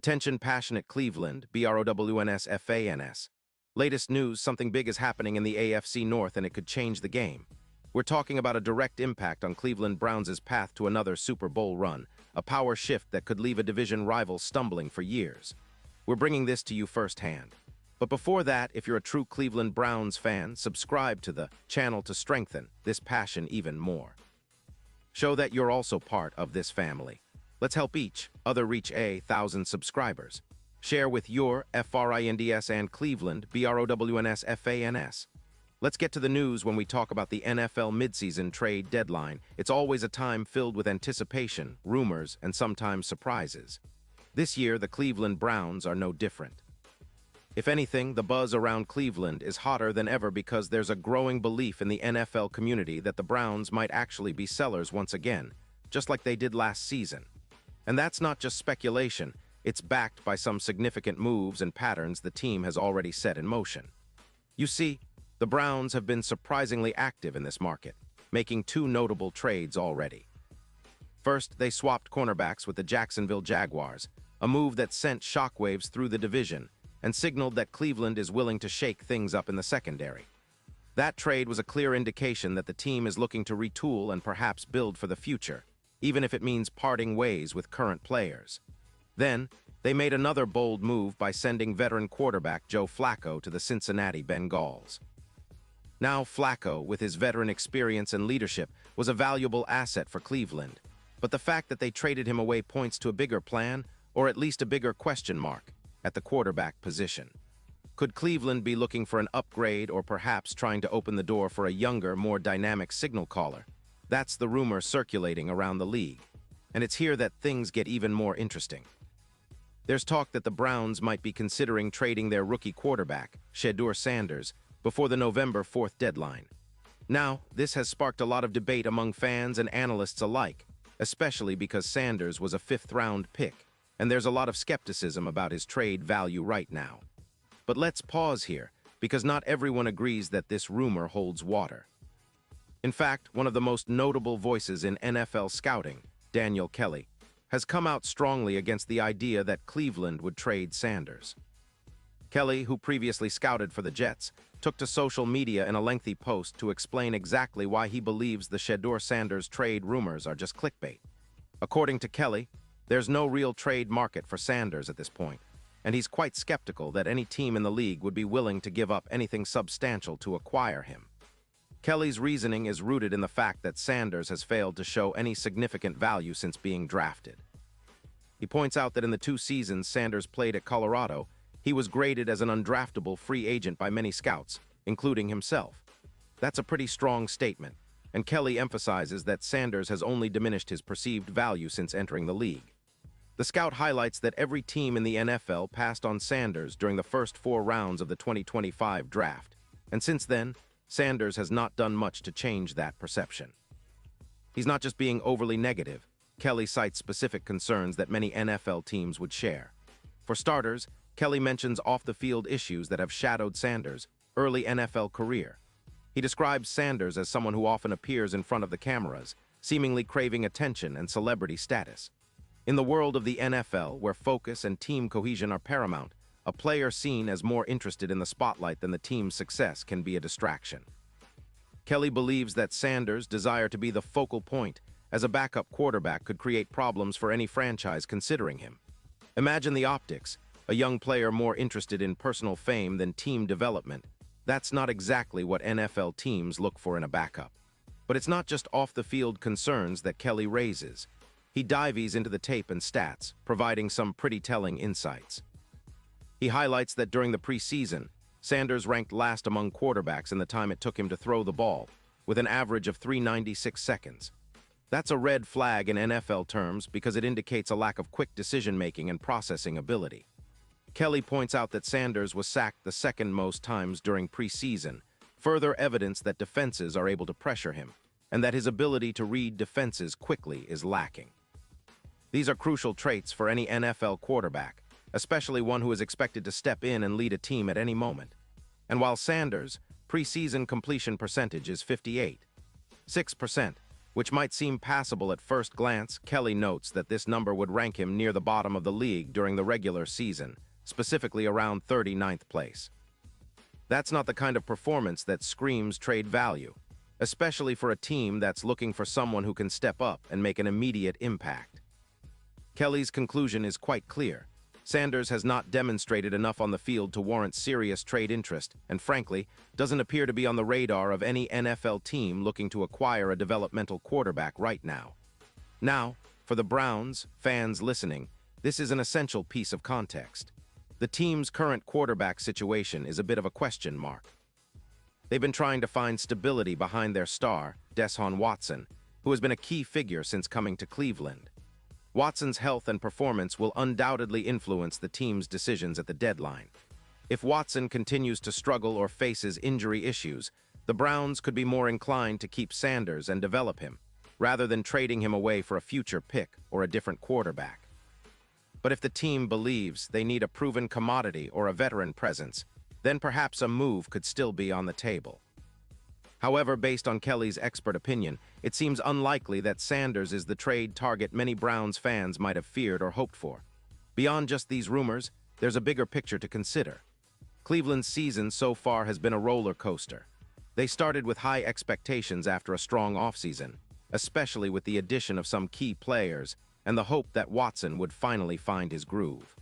Attention passionate Cleveland, BROWNS. Latest news, something big is happening in the AFC North and it could change the game. We're talking about a direct impact on Cleveland Browns' path to another Super Bowl run, a power shift that could leave a division rival stumbling for years. We're bringing this to you firsthand. But before that, if you're a true Cleveland Browns fan, subscribe to the channel to strengthen this passion even more. Show that you're also part of this family. Let's help each other reach 1,000 subscribers. Share with your FRINDS and Cleveland BROWNS. Let's get to the news when we talk about the NFL midseason trade deadline. It's always a time filled with anticipation, rumors, and sometimes surprises. This year, the Cleveland Browns are no different. If anything, the buzz around Cleveland is hotter than ever because there's a growing belief in the NFL community that the Browns might actually be sellers once again, just like they did last season. And that's not just speculation, it's backed by some significant moves and patterns the team has already set in motion. You see, the Browns have been surprisingly active in this market, making two notable trades already. First, they swapped cornerbacks with the Jacksonville Jaguars, a move that sent shockwaves through the division and signaled that Cleveland is willing to shake things up in the secondary. That trade was a clear indication that the team is looking to retool and perhaps build for the future, even if it means parting ways with current players. Then, they made another bold move by sending veteran quarterback Joe Flacco to the Cincinnati Bengals. Now Flacco, with his veteran experience and leadership, was a valuable asset for Cleveland, but the fact that they traded him away points to a bigger plan, or at least a bigger question mark, at the quarterback position. Could Cleveland be looking for an upgrade or perhaps trying to open the door for a younger, more dynamic signal caller? That's the rumor circulating around the league, and it's here that things get even more interesting. There's talk that the Browns might be considering trading their rookie quarterback, Shedeur, before the November 4th deadline. Now, this has sparked a lot of debate among fans and analysts alike, especially because Sanders was a fifth-round pick, and there's a lot of skepticism about his trade value right now. But let's pause here, because not everyone agrees that this rumor holds water. In fact, one of the most notable voices in NFL scouting, Daniel Kelly, has come out strongly against the idea that Cleveland would trade Sanders. Kelly, who previously scouted for the Jets, took to social media in a lengthy post to explain exactly why he believes the Shedeur-Sanders trade rumors are just clickbait. According to Kelly, there's no real trade market for Sanders at this point, and he's quite skeptical that any team in the league would be willing to give up anything substantial to acquire him. Kelly's reasoning is rooted in the fact that Sanders has failed to show any significant value since being drafted. He points out that in the 2 seasons Sanders played at Colorado, he was graded as an undraftable free agent by many scouts, including himself. That's a pretty strong statement, and Kelly emphasizes that Sanders has only diminished his perceived value since entering the league. The scout highlights that every team in the NFL passed on Sanders during the first 4 rounds of the 2025 draft, and since then, Sanders has not done much to change that perception. He's not just being overly negative. Kelly cites specific concerns that many NFL teams would share. For starters, Kelly mentions off-the-field issues that have shadowed Sanders' early NFL career. He describes Sanders as someone who often appears in front of the cameras, seemingly craving attention and celebrity status. In the world of the NFL, where focus and team cohesion are paramount, a player seen as more interested in the spotlight than the team's success can be a distraction. Kelly believes that Sanders' desire to be the focal point as a backup quarterback could create problems for any franchise considering him. Imagine the optics, a young player more interested in personal fame than team development. That's not exactly what NFL teams look for in a backup. But it's not just off-the-field concerns that Kelly raises. He dives into the tape and stats, providing some pretty telling insights. He highlights that during the preseason, Sanders ranked last among quarterbacks in the time it took him to throw the ball, with an average of 3.96 seconds. That's a red flag in NFL terms because it indicates a lack of quick decision-making and processing ability. Kelly points out that Sanders was sacked the second most times during preseason, further evidence that defenses are able to pressure him, and that his ability to read defenses quickly is lacking. These are crucial traits for any NFL quarterback, especially one who is expected to step in and lead a team at any moment. And while Sanders' preseason completion percentage is 58.6%, Which might seem passable at first glance, Kelly notes that this number would rank him near the bottom of the league during the regular season, specifically around 39th place. That's not the kind of performance that screams trade value, especially for a team that's looking for someone who can step up and make an immediate impact. Kelly's conclusion is quite clear. Sanders has not demonstrated enough on the field to warrant serious trade interest, and frankly, doesn't appear to be on the radar of any NFL team looking to acquire a developmental quarterback right now. Now, for the Browns, fans listening, this is an essential piece of context. The team's current quarterback situation is a bit of a question mark. They've been trying to find stability behind their star, Deshaun Watson, who has been a key figure since coming to Cleveland. Watson's health and performance will undoubtedly influence the team's decisions at the deadline. If Watson continues to struggle or faces injury issues, the Browns could be more inclined to keep Sanders and develop him, rather than trading him away for a future pick or a different quarterback. But if the team believes they need a proven commodity or a veteran presence, then perhaps a move could still be on the table. However, based on Kelly's expert opinion, it seems unlikely that Sanders is the trade target many Browns fans might have feared or hoped for. Beyond just these rumors, there's a bigger picture to consider. Cleveland's season so far has been a roller coaster. They started with high expectations after a strong offseason, especially with the addition of some key players and the hope that Watson would finally find his groove.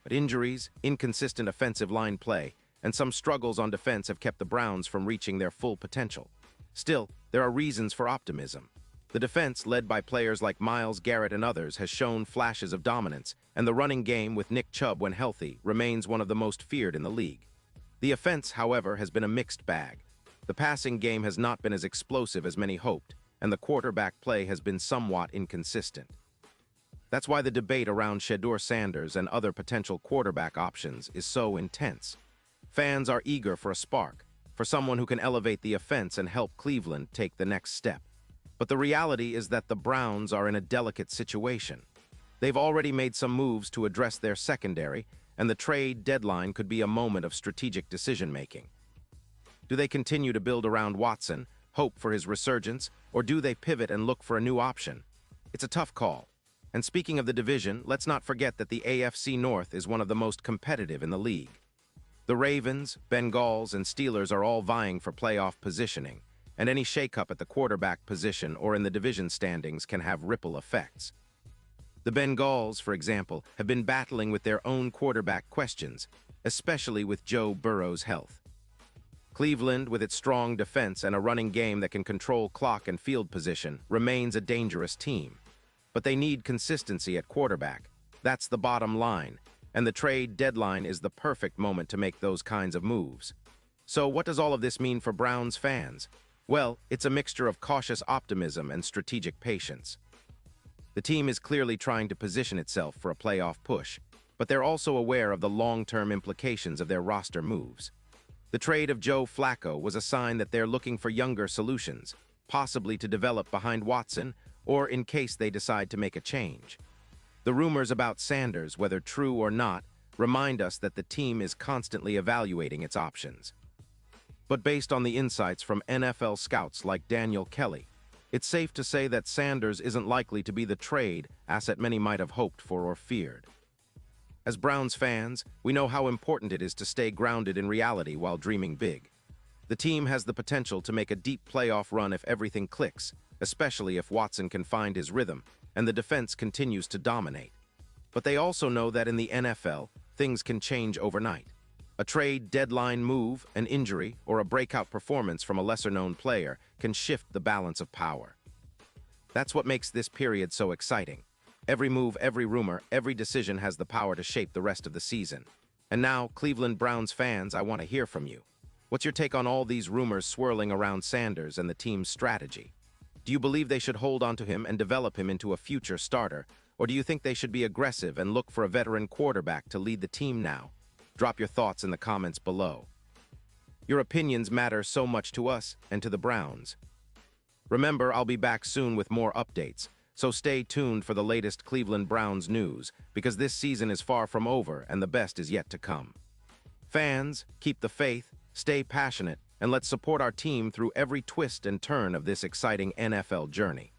But injuries, inconsistent offensive line play, and some struggles on defense have kept the Browns from reaching their full potential. Still, there are reasons for optimism. The defense, led by players like Myles Garrett and others, has shown flashes of dominance, and the running game with Nick Chubb when healthy remains one of the most feared in the league. The offense, however, has been a mixed bag. The passing game has not been as explosive as many hoped, and the quarterback play has been somewhat inconsistent. That's why the debate around Shedeur Sanders and other potential quarterback options is so intense. Fans are eager for a spark, for someone who can elevate the offense and help Cleveland take the next step. But the reality is that the Browns are in a delicate situation. They've already made some moves to address their secondary, and the trade deadline could be a moment of strategic decision-making. Do they continue to build around Watson, hope for his resurgence, or do they pivot and look for a new option? It's a tough call. And speaking of the division, let's not forget that the AFC North is one of the most competitive in the league. The Ravens, Bengals, and Steelers are all vying for playoff positioning, and any shakeup at the quarterback position or in the division standings can have ripple effects. The Bengals, for example, have been battling with their own quarterback questions, especially with Joe Burrow's health. Cleveland, with its strong defense and a running game that can control clock and field position, remains a dangerous team. But they need consistency at quarterback. That's the bottom line. And the trade deadline is the perfect moment to make those kinds of moves. So what does all of this mean for Browns fans? Well, it's a mixture of cautious optimism and strategic patience. The team is clearly trying to position itself for a playoff push, but they're also aware of the long-term implications of their roster moves. The trade of Joe Flacco was a sign that they're looking for younger solutions, possibly to develop behind Watson, or in case they decide to make a change. The rumors about Sanders, whether true or not, remind us that the team is constantly evaluating its options. But based on the insights from NFL scouts like Daniel Kelly, it's safe to say that Sanders isn't likely to be the trade asset many might have hoped for or feared. As Browns fans, we know how important it is to stay grounded in reality while dreaming big. The team has the potential to make a deep playoff run if everything clicks, especially if Watson can find his rhythm and the defense continues to dominate. But they also know that in the NFL, things can change overnight. A trade deadline move, an injury, or a breakout performance from a lesser-known player can shift the balance of power. That's what makes this period so exciting. Every move, every rumor, every decision has the power to shape the rest of the season. And now, Cleveland Browns fans, I want to hear from you. What's your take on all these rumors swirling around Sanders and the team's strategy? Do you believe they should hold on to him and develop him into a future starter, or do you think they should be aggressive and look for a veteran quarterback to lead the team now? Drop your thoughts in the comments below. Your opinions matter so much to us and to the Browns. Remember, I'll be back soon with more updates, so stay tuned for the latest Cleveland Browns news, because this season is far from over and the best is yet to come. Fans, keep the faith, stay passionate, and let's support our team through every twist and turn of this exciting NFL journey.